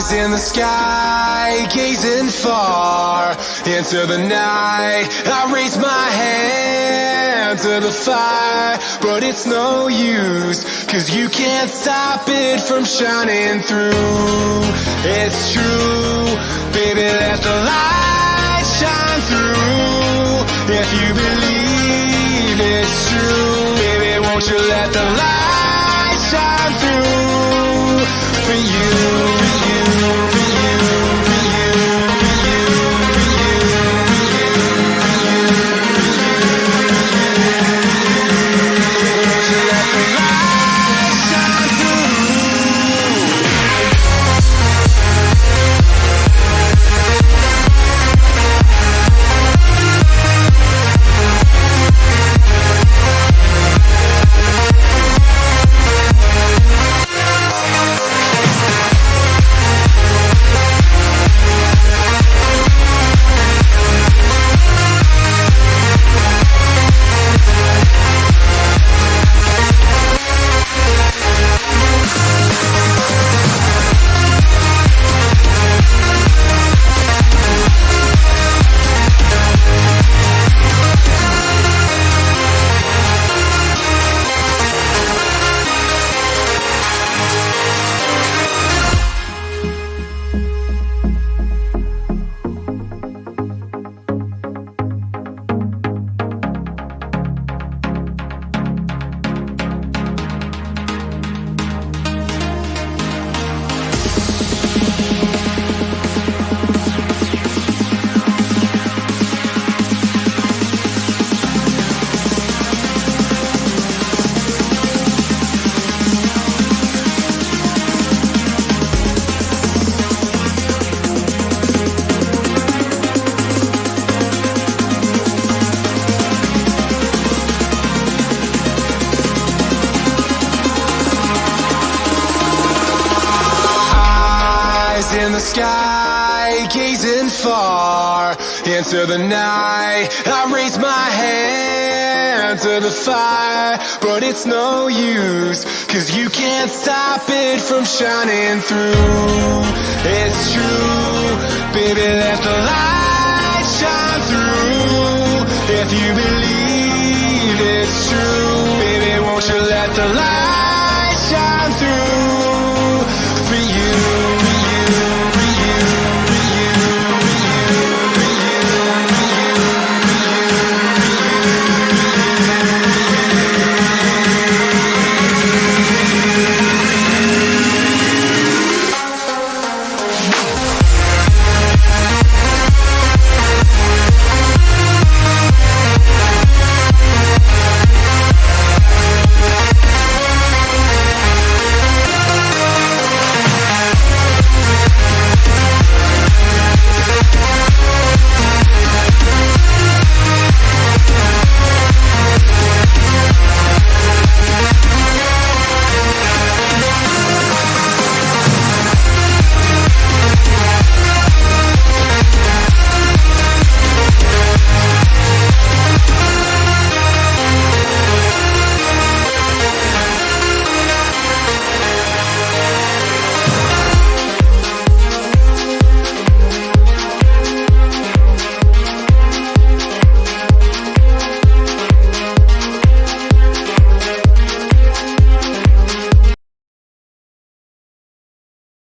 In the sky, gazing far into the night, I raise my hand to the fire, but it's no use, 'cause you can't stop it from shining through. It's true, baby, let the light shine through. If you believe it's true, baby, won't you let the light shine through for you. In the sky, gazing far into the night, I raise my hand to the fire, but it's no use, 'cause you can't stop it from shining through. It's true, baby, let the light shine through.